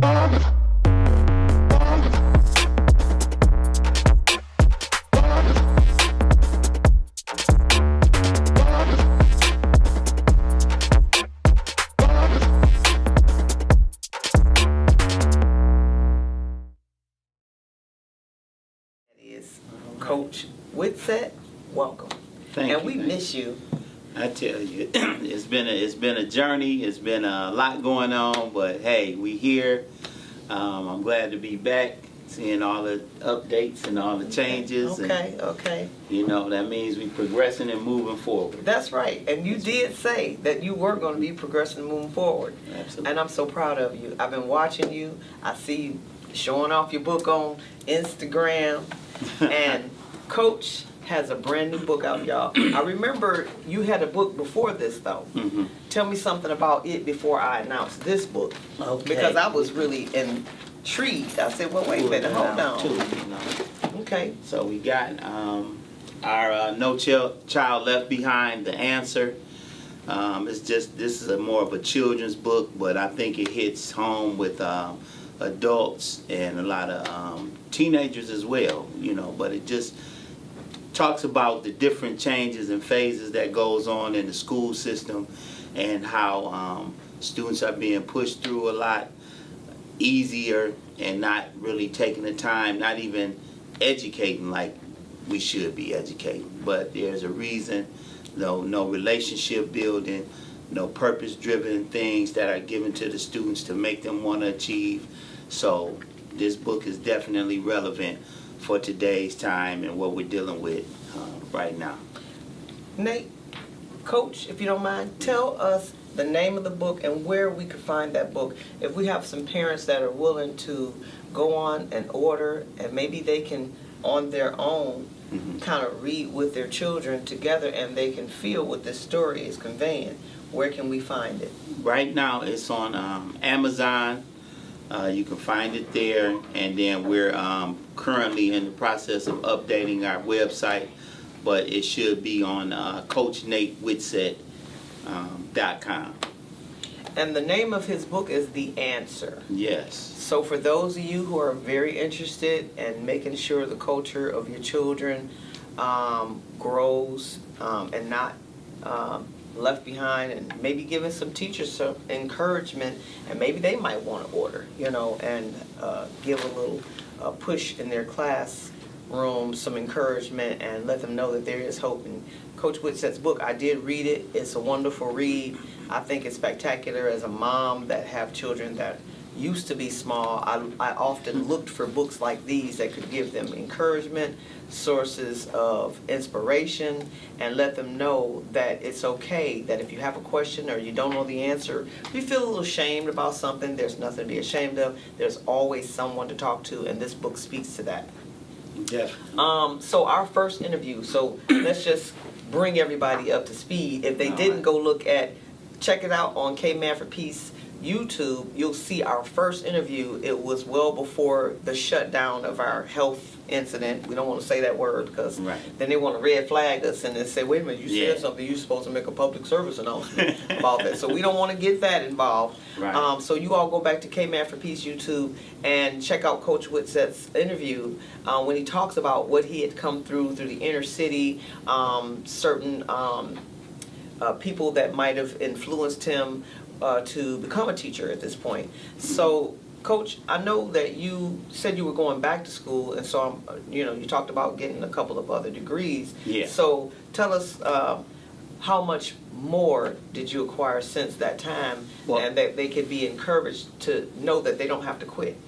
Is Coach Whitsett. Welcome. Thank and you. we miss you. I tell you, it's been a journey. It's been a lot going on, but hey, we here. I'm glad to be back, seeing all the updates and all the changes. Okay. You know, that means we progressing and moving forward. That's right. And you did say that you were going to be progressing and moving forward. Absolutely. And I'm so proud of you. I've been watching you. I see you showing off your book on Instagram. And Coach has a brand new book out, y'all. I remember you had a book before this, though. Mm-hmm. Tell me something about it before I announced this book. Okay. Because I was really intrigued. I said, well, wait a minute, hold on. Okay. So we got our No Child Left Behind, The Answer. This is more of a children's book, but I think it hits home with adults and a lot of teenagers as well, you know, but it just talks about the different changes and phases that goes on in the school system and how students are being pushed through a lot easier and not really taking the time, not even educating like we should be educating. But there's a reason, no relationship building, no purpose-driven things that are given to the students to make them want to achieve. So this book is definitely relevant for today's time and what we're dealing with right now. Nate, Coach, if you don't mind, tell us the name of the book and where we could find that book. If we have some parents that are willing to go on and order, and maybe they can, on their own, kind of read with their children together and they can feel what this story is conveying, where can we find it? Right now it's on Amazon. You can find it there, and then we're currently in the process of updating our website, but it should be on CoachNateWhitsett.com. And the name of his book is The Answer. Yes. So for those of you who are very interested in making sure the culture of your children grows and not left behind, and maybe giving some teachers some encouragement, and maybe they might want to order, you know, and give a little push in their classroom, some encouragement, and let them know that there is hope. And Coach Whitsett's book, I did read it. It's a wonderful read. I think it's spectacular. As a mom that have children that used to be small, I often looked for books like these that could give them encouragement, sources of inspiration, and let them know that it's okay, that if you have a question or you don't know the answer, if you feel a little ashamed about something, there's nothing to be ashamed of. There's always someone to talk to, and this book speaks to that. Definitely. So our first interview, so let's just bring everybody up to speed. If they didn't go check it out on K-Man for Peace YouTube, you'll see our first interview. It was well before the shutdown of our health incident. We don't want to say that word because then they want to red flag us and then say, wait a minute, you said something, you're supposed to make a public service announcement about that. So we don't want to get that involved. Right. So you all go back to K-Man for Peace YouTube and check out Coach Whitsett's interview when he talks about what he had come through the inner city, certain people that might have influenced him to become a teacher at this point. So, Coach, I know that you said you were going back to school, and so you talked about getting a couple of other degrees. Yeah. So, tell us how much more did you acquire since that time, and that they could be encouraged to know that they don't have to quit.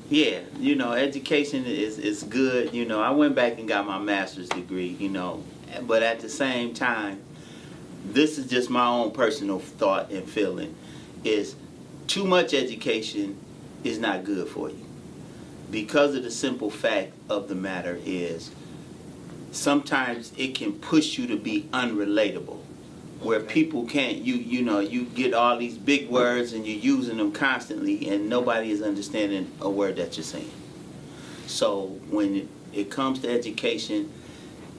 Yeah, education is good. I went back and got my master's degree, but at the same time, this is just my own personal thought and feeling, is too much education is not good for you. Because of the simple fact of the matter is, sometimes it can push you to be unrelatable, where people can't, you get all these big words and you're using them constantly and nobody is understanding a word that you're saying. So when it comes to education,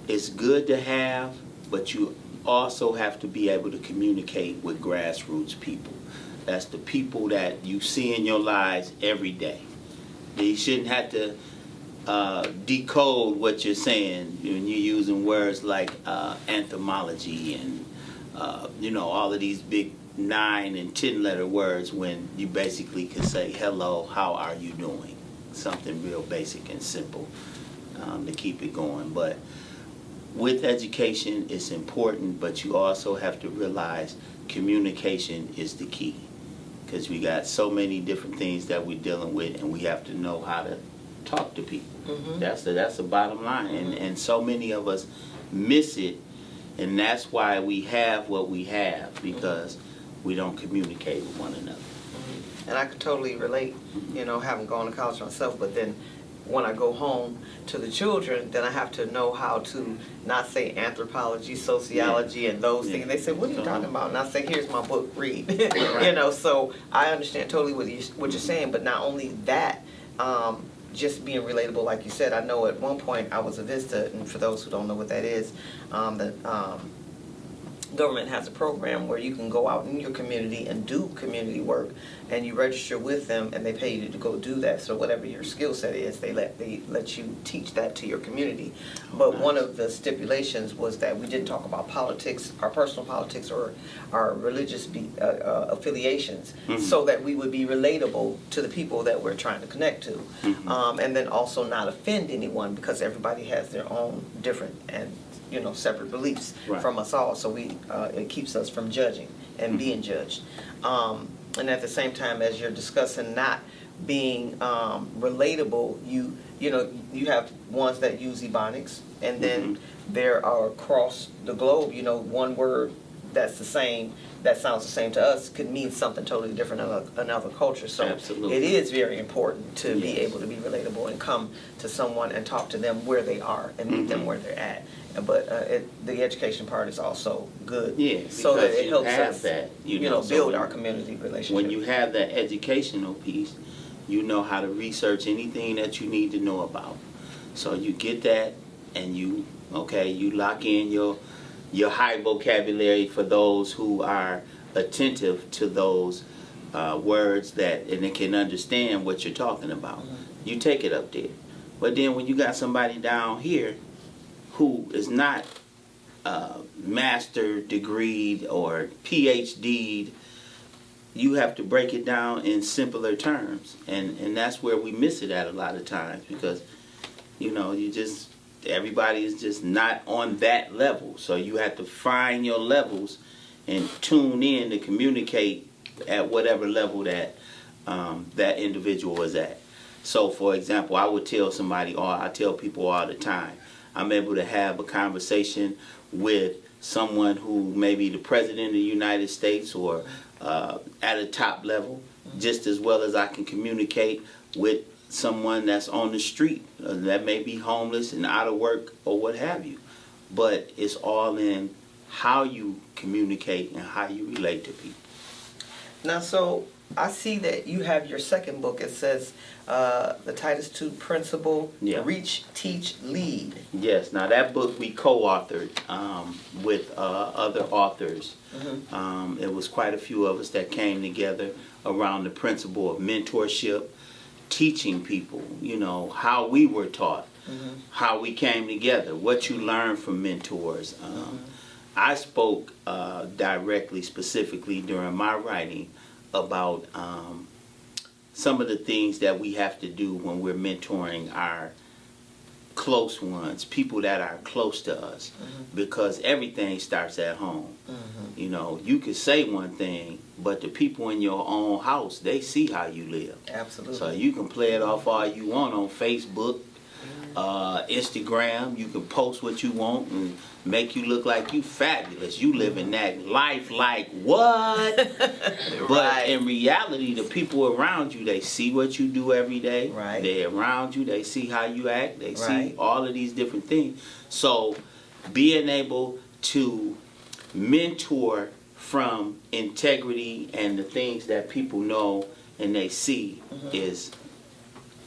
it's good to have, but you also have to be able to communicate with grassroots people. That's the people that you see in your lives every day. You shouldn't have to decode what you're saying when you're using words like anthropology and all of these big 9 and 10 letter words, when you basically can say hello, how are you doing? Something real basic and simple to keep it going. But with education, it's important, but you also have to realize communication is the key, because we got so many different things that we're dealing with, and we have to know how to talk to people. Mm-hmm. That's the bottom line, and so many of us miss it, and that's why we have what we have, because we don't communicate with one another. And I could totally relate, having gone to college myself, but then when I go home to the children, then I have to know how to not say anthropology, sociology, and those things. They say, what are you talking about? And I say, here's my book, read. So I understand totally what you're saying, but not only that, just being relatable, like you said. I know at one point I was a visitor, and for those who don't know what that is, the government has a program where you can go out in your community and do community work, and you register with them, and they pay you to go do that. So whatever your skill set is, they let you teach that to your community. But one of the stipulations was that we didn't talk about politics, our personal politics, or our religious affiliations, so that we would be relatable to the people that we're trying to connect to, and then also not offend anyone, because everybody has their own different and separate beliefs from us all. So it keeps us from judging and being judged. And at the same time, as you're discussing not being relatable, you have ones that use Ebonics, and then there are across the globe, one word that's the same, that sounds the same to us, could mean something totally different in another culture. So Absolutely. It is very important to be able to be relatable and come to someone and talk to them where they are and meet them where they're at. But the education part is also good, so that it helps us build our community relationship. When you have that educational piece, you know how to research anything that you need to know about. So you get that, and you lock in your high vocabulary for those who are attentive to those words and they can understand what you're talking about. You take it up there. But then when you got somebody down here who is not master degreed or PhD'd, you have to break it down in simpler terms, and that's where we miss it at a lot of times, because everybody is just not on that level. So you have to find your levels and tune in to communicate at whatever level that that individual is at. So for example, I would tell somebody, or I tell people all the time, I'm able to have a conversation with someone who may be the president of the United States or at a top level, just as well as I can communicate with someone that's on the street that may be homeless and out of work or what have you. But it's all in how you communicate and how you relate to people. Now, so I see that you have your second book. It says the Titus II Principle, Reach, Teach, Lead. Yes. Now that book we co-authored with other authors. It was quite a few of us that came together around the principle of mentorship, teaching people, how we were taught, how we came together, what you learn from mentors. I spoke directly, specifically during my writing about some of the things that we have to do when we're mentoring our close ones, people that are close to us, because everything starts at home. You could say one thing, but the people in your own house, they see how you live. Absolutely. So you can play it off all you want on Facebook, Instagram. You can post what you want and make you look like you fabulous. You living that life like what? But in reality, the people around you, they see what you do every day. They're around you. They see how you act. They see all of these different things. So being able to mentor from integrity and the things that people know and they see is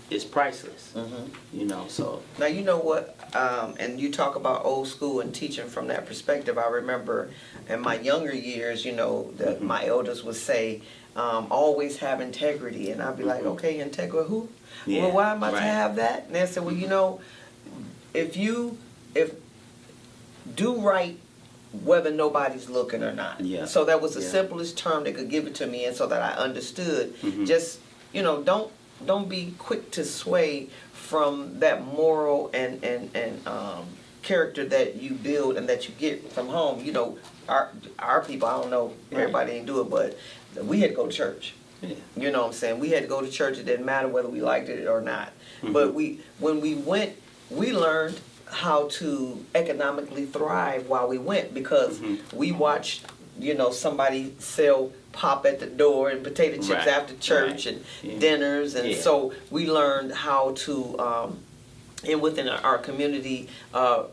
is priceless. Mm-hmm. You know, so Now, you know what, and you talk about old school and teaching from that perspective. I remember in my younger years, you know, that my elders would say, always have integrity. And I'd be like, okay, integrity who? Yeah, Well, why am I to right. have that? And they said, well, you know, if do right whether nobody's looking or not. Yeah. So that was the Yeah. simplest term they could give it to me, and so that I understood. Mhm. Just, you know, don't be quick to sway from that moral and character that you build and that you get from home. You know, our people, I don't know, everybody ain't do it, but we had to go to church. Yeah. You know what I'm saying? We had to go to church. It didn't matter whether we liked it or not. But when we went, we learned how to economically thrive while we went, because we watched, you know, somebody sell pop at the door and potato chips Right. after church Right. and dinners, and Yeah. so we learned how to and within our community,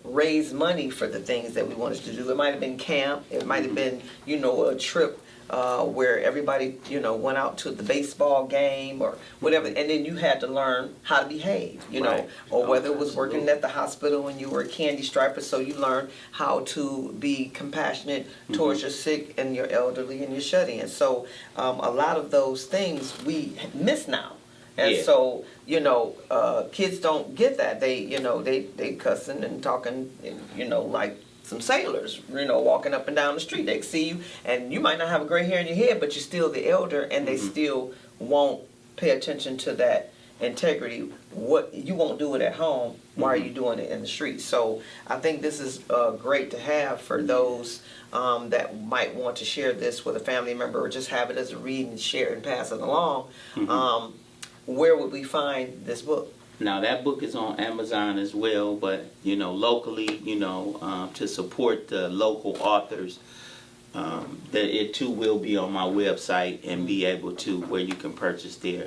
raise money for the things that we wanted to do. It might have been camp, it might have been, you know, a trip where everybody, you know, went out to the baseball game or whatever, and then you had to learn how to behave, you know, Right. or whether it was Absolutely. working at the hospital and you were a candy striper, so you learned how to be compassionate towards your sick and your elderly and your shut-in. So a lot of those things we miss now. And Yeah. so, you know, kids don't get that. They, you know, they cussing and talking, you know, like some sailors, you know, walking up and down the street. They see you, and you might not have a gray hair in your head, but you're still the elder, and they still won't pay attention to that integrity. What you won't do it at home, why are you doing it in the street? So I think this is great to have for those that might want to share this with a family member, or just have it as a read and share it and pass it along. Where would we find this book? Now that book is on Amazon as well, but you know, locally, you know, to support the local authors, that it too will be on my website and be able to where you can purchase there.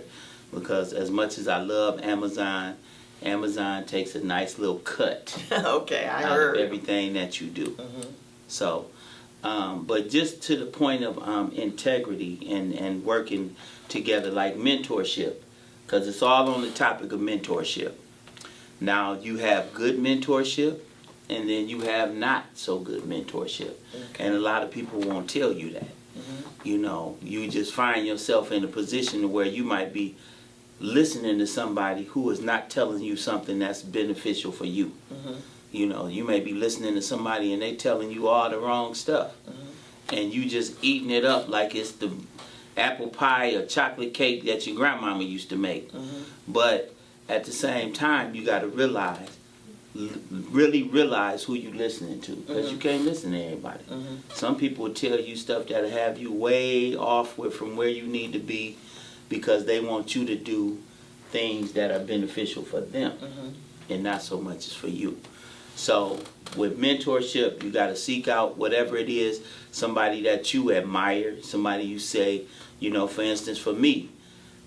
Because as much as I love Amazon, Amazon takes a nice little cut Okay, I out heard. of everything that you do. So, but just to the point of integrity and working together, like mentorship, because it's all on the topic of mentorship. Now you have good mentorship, and then you have not so good mentorship, and a lot of people won't tell you that. You know, you just find yourself in a position where you might be listening to somebody who is not telling you something that's beneficial for you. You know, you may be listening to somebody and they telling you all the wrong stuff, and you just eating it up like it's the apple pie or chocolate cake that your grandmama used to make. But at the same time, you got to really realize who you listening to, because you can't listen to everybody. Some people will tell you stuff that'll have you way off from where you need to be, because they want you to do things that are beneficial for them and not so much as for you. So with mentorship, you got to seek out whatever it is, somebody that you admire, somebody you say, you know, for instance, for me,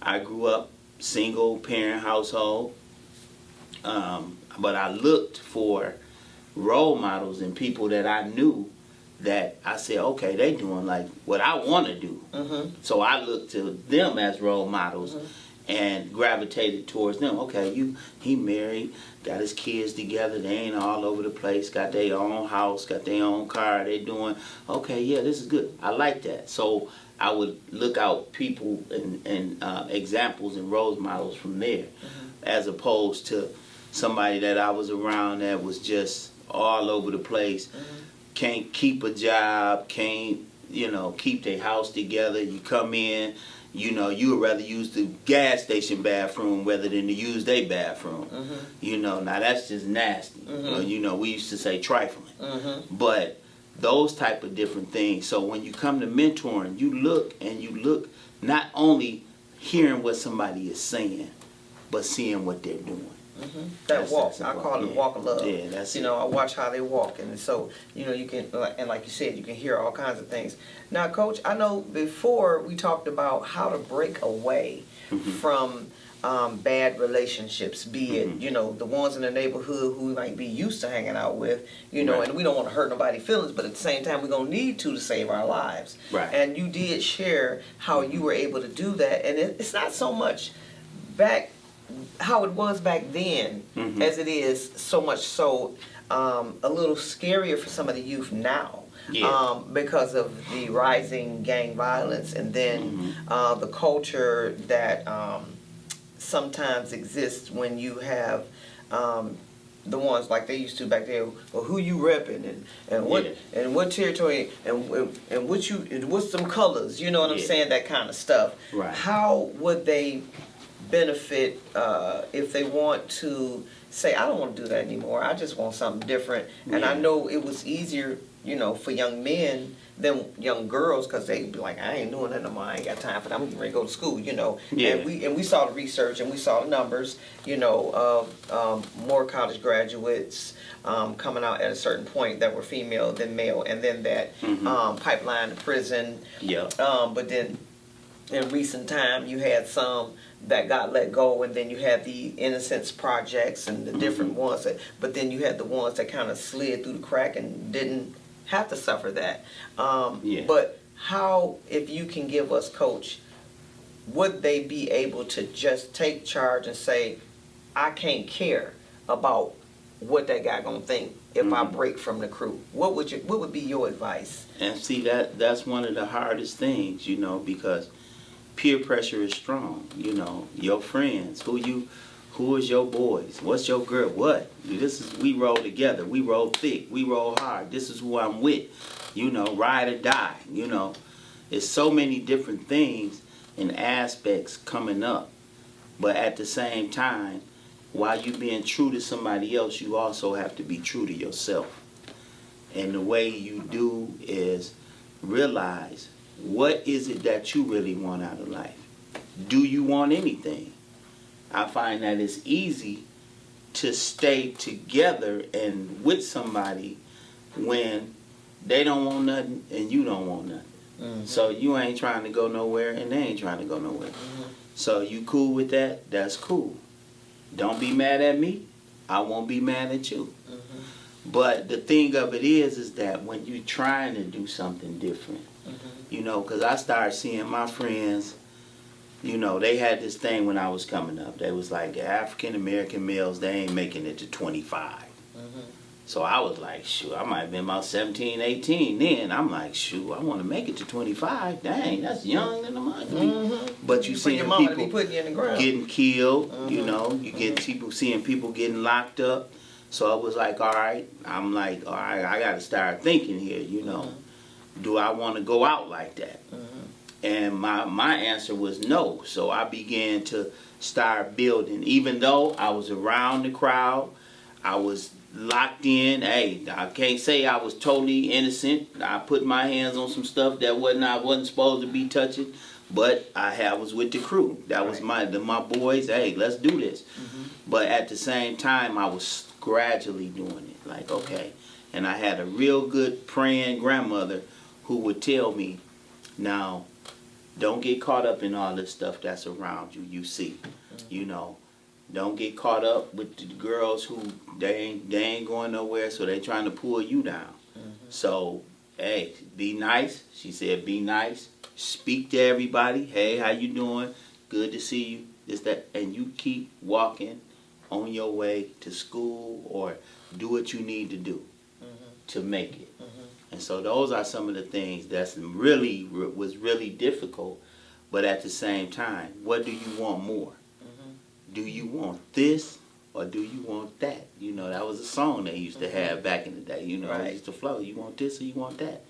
I grew up single parent household, but I looked for role models and people that I knew that I said, okay, they doing like what I want to do. So I looked to them as role models and gravitated towards them. Okay, he married, got his kids together, they ain't all over the place, got their own house, got their own car, they doing, okay, yeah, this is good. I like that. So I would look out people and examples and role models from there, as opposed to somebody that I was around that was just all over the place, can't keep a job, can't, you know, keep their house together. You come in, you know, you would rather use the gas station bathroom rather than to use their bathroom. You know, now that's just nasty. You know, we used to say trifling. But those type of different things. So when you come to mentoring, you look not only hearing what somebody is saying, but seeing what they're doing. That walk, I call it walk of love. Yeah, that's you know, I watch how they walk, and so you know, you can, and like you said, you can hear all kinds of things. Now, Coach, I know before we talked about how to break away from bad relationships, be it you know the ones in the neighborhood who we might be used to hanging out with, you know, and we don't want to hurt nobody's feelings, but at the same time we're gonna need to save our lives. Right. And you did share how you were able to do that, and it's not so much back how it was back then, as it is so much so a little scarier for some of the youth now. Yeah. Because of the rising gang violence, and then the culture that sometimes exists when you have the ones like they used to back there. Well, who you repping, and what and what territory, and what you, and what's some colors? You know what I'm saying? That kind of stuff. Right. How would they benefit if they want to say, I don't want to do that anymore. I just want something different. And I know it was easier, you know, for young men than young girls, because they'd be like, I ain't doing that no more. I ain't got time for that. I'm getting ready to go to school, you know. Yeah. And we saw the research and we saw the numbers, you know, of more college graduates coming out at a certain point that were female than male, and then that pipeline to prison. Yeah. But then in recent time, you had some that got let go, and then you had the Innocence Projects and the different ones that, but then you had the ones that kind of slid through the crack and didn't have to suffer that. But how, if you can give us, Coach, would they be able to just take charge and say, I can't care about what that guy gonna think if I break from the crew? What would be your advice? And see, that's one of the hardest things, you know, because peer pressure is strong. You know, your friends, who is your boys, what's your girl, what? We roll together, we roll thick, we roll hard. This is who I'm with. You know, ride or die. You know, it's so many different things and aspects coming up, but at the same time, while you being true to somebody else, you also have to be true to yourself. And the way you do is realize, what is it that you really want out of life? Do you want anything? I find that it's easy to stay together and with somebody when they don't want nothing and you don't want nothing. So you ain't trying to go nowhere and they ain't trying to go nowhere. So you cool with that? That's cool. Don't be mad at me. I won't be mad at you. But the thing of it is that when you're trying to do something different, you know, because I started seeing my friends, you know, they had this thing when I was coming up. They was like, African American males, they ain't making it to 25. So I was like, shoot, I might have been about 17, 18 then. I'm like, shoot, I want to make it to 25. Dang, that's young in the mind. But you seeing people getting killed, you know, you get people seeing people getting locked up. So I was like, all right, I'm like, all right, I got to start thinking here, you know. Do I want to go out like that? And my answer was no. So I began to start building. Even though I was around the crowd, I was locked in. Hey, I can't say I was totally innocent. I put my hands on some stuff that I wasn't supposed to be touching. But I was with the crew. That was my boys. Hey, let's do this. But at the same time, I was gradually doing it. Like, okay. And I had a real good praying grandmother who would tell me, now, don't get caught up in all this stuff that's around you, you see. You know, don't get caught up with the girls who they ain't going nowhere, so they trying to pull you down. So, hey, be nice. She said, be nice. Speak to everybody. Hey, how you doing? Good to see you. This, that, and you keep walking on your way to school or do what you need to do to make it. And so those are some of the things that's was really difficult. But at the same time, what do you want more? Do you want this or do you want that? You know, that was a song they used to have back in the day. You know, it used to flow. You want this or you want that?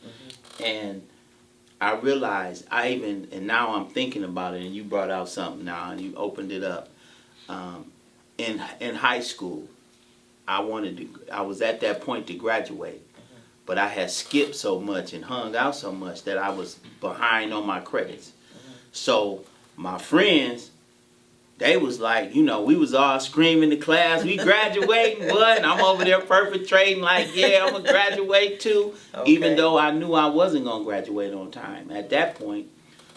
And I realized and now I'm thinking about it, and you brought out something now and you opened it up. In high school, I was at that point to graduate. But I had skipped so much and hung out so much that I was behind on my credits. So my friends, they was like, you know, we was all screaming in class, we graduating, what? And I'm over there perpetrating like, yeah, I'm going to graduate too. Even though I knew I wasn't going to graduate on time at that point.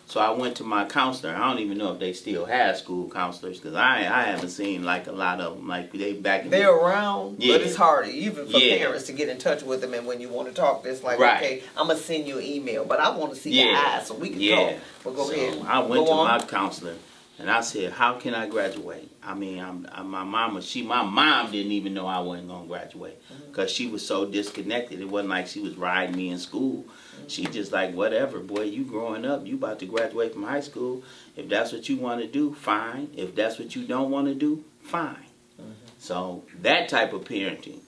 So I went to my counselor. I don't even know if they still have school counselors, because I haven't seen like a lot of them. Like they're around, but it's hard even for parents to get in touch with them. And when you want to talk, it's like, okay, I'm gonna send you an email, but I want to see your eyes so we can talk. But go ahead. I went to my counselor, And I said, how can I graduate? I mean, my mom didn't even know I wasn't going to graduate because she was so disconnected. It wasn't like she was riding me in school. She just like, whatever, boy, you growing up, you about to graduate from high school. If that's what you want to do, fine. If that's what you don't want to do, fine. So that type of parenting.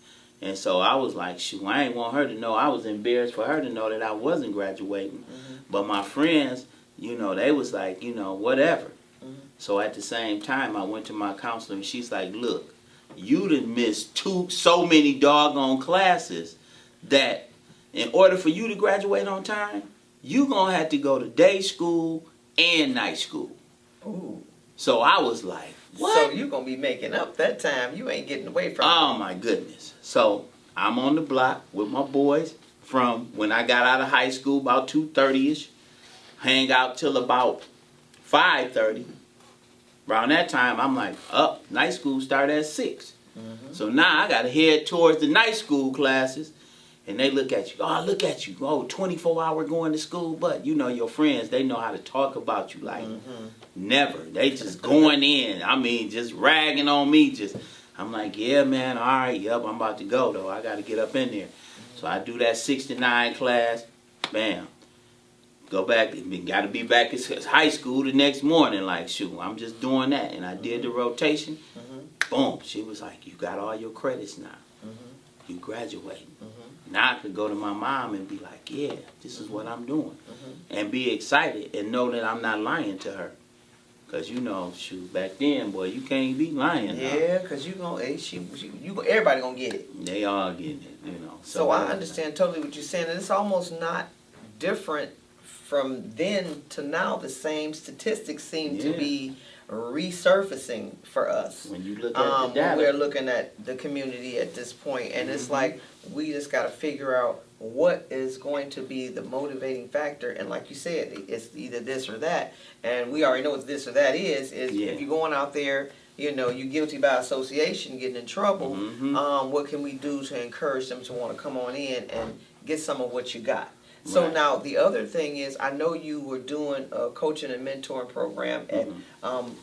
And so I was like, shoot, I ain't want her to know. I was embarrassed for her to know that I wasn't graduating. But my friends, you know, they was like, you know, whatever. So at the same time, I went to my counselor and she's like, look, you done missed so many doggone classes that in order for you to graduate on time, you gonna have to go to day school and night school. Ooh. So I was like, what? So you gonna be making up that time. You ain't getting away from it. Oh my goodness. So I'm on the block with my boys from when I got out of high school, about 2:30ish, hang out till about 5:30. Around that time, I'm like, night school start at 6. So now I got to head towards the night school classes. And they look at you, oh, look at you, 24-hour going to school. But, you know, your friends, they know how to talk about you like never. They just going in. I mean, just ragging on me. I'm like, yeah, man, all right, yep, I'm about to go, though. I got to get up in there. So I do that 6 to 9 class. Bam. Go back, got to be back at high school the next morning. Like, shoot, I'm just doing that. And I did the rotation. Boom. She was like, you got all your credits now. You graduating. Now I could go to my mom and be like, yeah, this is what I'm doing. And be excited and know that I'm not lying to her. Because, you know, shoot, back then, boy, you can't be lying. Yeah, because everybody going to get it. They all getting it, you know. So I understand totally what you're saying. And it's almost not different from then to now. The same statistics seem to be resurfacing for us. When you look at the data. We're looking at the community at this point, and it's like we just got to figure out what is going to be the motivating factor. And like you said, it's either this or that. And we already know what this or that is if you're going out there, you know, you're guilty by association, getting in trouble, what can we do to encourage them to want to come on in and get some of what you got? So now the other thing is, I know you were doing a coaching and mentoring program at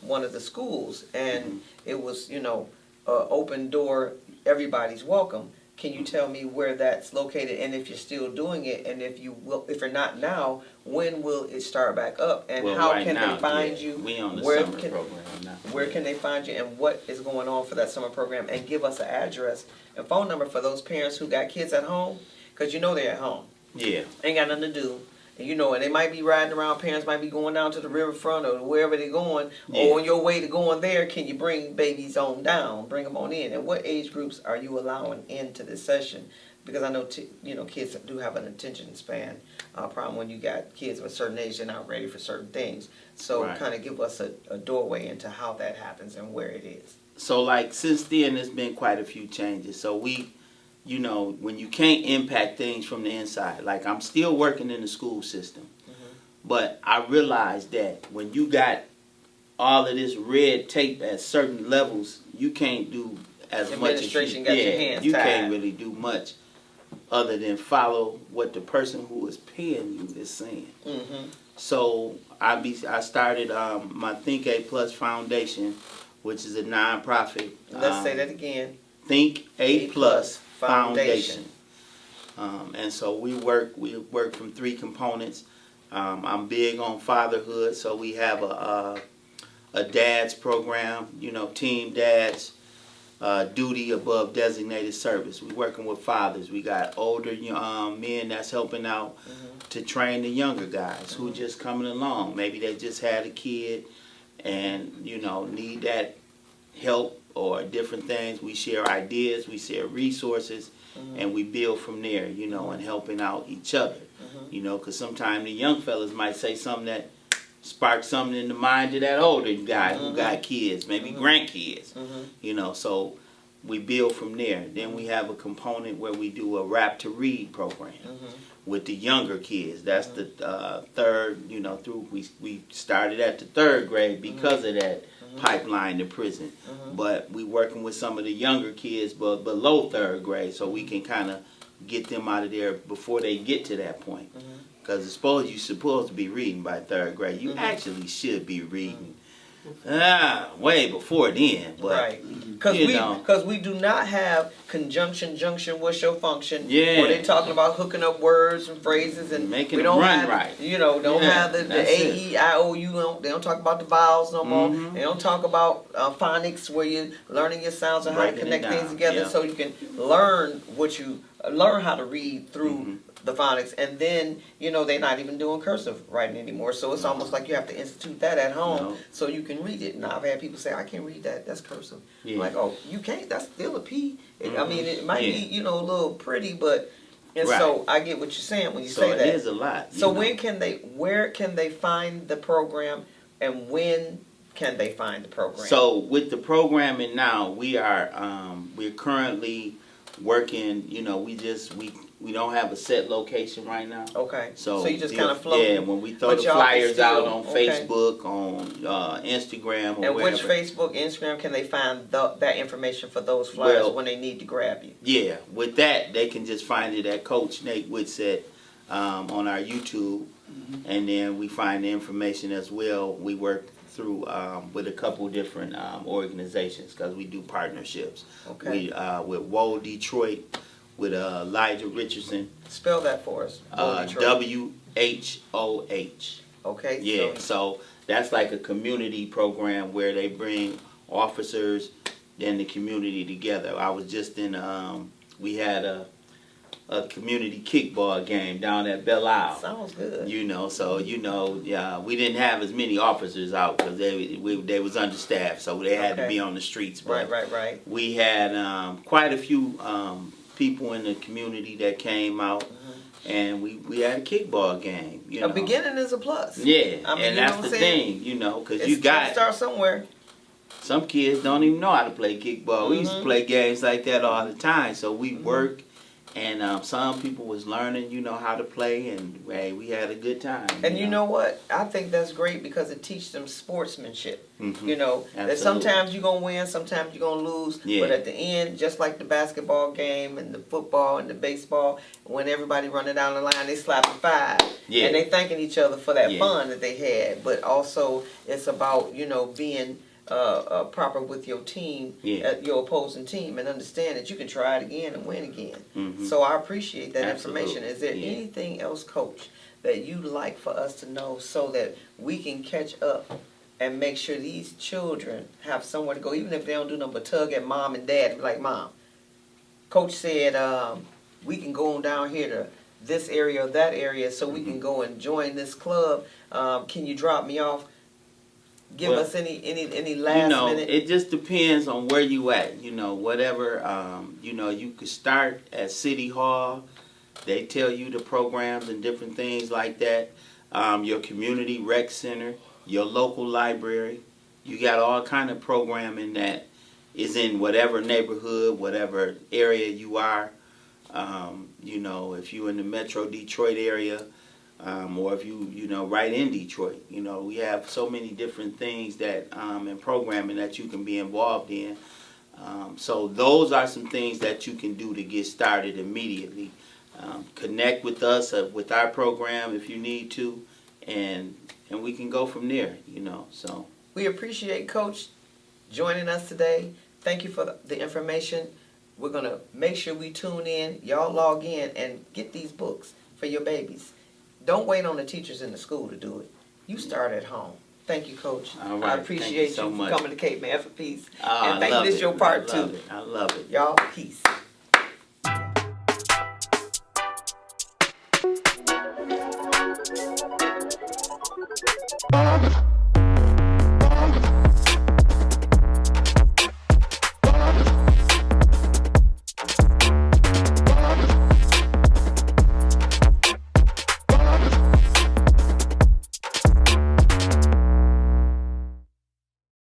one of the schools, and it was, you know, open door, everybody's welcome. Can you tell me where that's located, and if you're still doing it, and if you're not now, when will it start back up, and how can they find you? We on the summer program now. Where can they find you, and what is going on for that summer program? And give us an address and phone number for those parents who got kids at home, because you know they're at home. Yeah. Ain't got nothing to do. And you know, and they might be riding around, parents might be going down to the riverfront or wherever they're going, or on your way to going there, can you bring babies on down, bring them on in? And what age groups are you allowing into this session? Because I know, you know, kids do have an attention span problem. When you got kids of a certain age, they're not ready for certain things. So kind of give us a doorway into how that happens and where it is. So like since then, there's been quite a few changes. So we, you know, when you can't impact things from the inside, like I'm still working in the school system, but I realized that when you got all of this red tape at certain levels, you can't do as much as you, got your hands you tied. can't really do much other than follow what the person who is paying you is saying. So I started my Think A Plus Foundation, which is a nonprofit. Let's say that again. Think A Plus Foundation. And so we work from 3 components. I'm big on fatherhood, so we have a dad's program, you know, team dads, duty above designated service. We're working with fathers. We got older men that's helping out to train the younger guys who just coming along. Maybe they just had a kid and, you know, need that help or different things. We share ideas, we share resources, and we build from there, you know, and helping out each other. You know, because sometimes the young fellas might say something that sparks something in the mind of that older guy who got kids, maybe grandkids, you know, so we build from there. Then we have a component where we do a rap to read program with the younger kids. That's the third, you know, we started at the 3rd grade because of that pipeline to prison. But we working with some of the younger kids but below 3rd grade, so we can kind of get them out of there before they get to that point. Because you're supposed to be reading by 3rd grade. You actually should be reading Way before then, but Right. you know. Because we do not have conjunction, junction, what's your function? Yeah. Where they talking about hooking up words and phrases and Making we them don't run have, right. Don't Yeah, have the that's A, it. E, I, O, U. They don't talk about the vowels no more. Mhm. They don't talk about phonics where you're learning your sounds and how to Breaking it connect things down, together yeah. so you can learn learn how to read through Mhm. the phonics, and then they're not even doing cursive writing anymore, so it's almost like you have to institute that at home No. so you can read it. Now I've had people say I can't read that, that's cursive. Yeah. I'm like, oh, you can't, that's still a P. I mean, it might Yeah. be a little pretty, but Right. so I get what you're saying when you So say it that. is a lot. So you know. where can they find the program, and when can they find the program? So with the programming now, we're currently working. We don't have a set location right now. Okay, so you just the- kind of float. Yeah, when we throw but the y'all can flyers out still- on okay. Facebook, on Instagram, or And wherever. which Facebook, Instagram can they find that information for those flyers Well, when they need to grab you? Yeah, with that they can just find it at Coach Nate Whitsett on our YouTube, and then we find the information as well. We work through with a couple different organizations because we do partnerships. Okay. We with Woe Detroit, with Elijah Richardson, Spell that for us. Detroit. WHOH. Okay. Yeah, so that's like a community program where they bring officers and the community together. I was just in, we had a community kickball game down at Belle Isle. Sounds good. Yeah, we didn't have as many officers out because they was understaffed, so they had to Okay. be on the streets. But Right. we had quite a few people in the community that came out, and we had a kickball game. A beginning is a plus. Yeah, I mean, and you know that's what the I'm saying? thing, because It's you gotta got start somewhere. some kids don't even know how to play kickball. We used to play games like that all the time, so we worked, and some people was learning, how to play, and hey, we had a good time. And you know what? I think that's great because it teaches them sportsmanship. That Absolutely. sometimes you're going to win, sometimes you're going to lose. Yeah. But at the end, just like the basketball game and the football and the baseball, when everybody running down the line, they slapping five. Yeah. And they thanking each other for that Yeah. fun that they had. But also, it's about, being proper with your team, Yeah. your opposing team, and understand that you can try it again and win again. Mhm. So I appreciate that Absolutely. information. Is there Yeah. anything else, Coach, that you'd like for us to know so that we can catch up and make sure these children have somewhere to go, even if they don't do nothing but tug at mom and dad, be like, Mom, Coach said we can go on down here to this area or that area so we can go and join this club. Can you drop me off? Give us any last minute. It just depends on where you at. Whatever. You could start at City Hall. They tell you the programs and different things like that. Your community rec center, your local library. You got all kind of programming that is in whatever neighborhood, whatever area you are. If you're in the Metro Detroit area, or if you right in Detroit, we have so many different things that and programming that you can be involved in. So those are some things that you can do to get started immediately. Connect with us with our program if you need to, and we can go from there. So We appreciate Coach joining us today. Thank you for the information. We're going to make sure we tune in. Y'all log in and get these books for your babies. Don't wait on the teachers in the school to do it. You start at home. Thank you, Coach. All right. I appreciate Thank you so for much. coming to Cape Man for Peace. I and thank you. love This is your it. part I love two. it. I love it. Y'all, peace. Oh.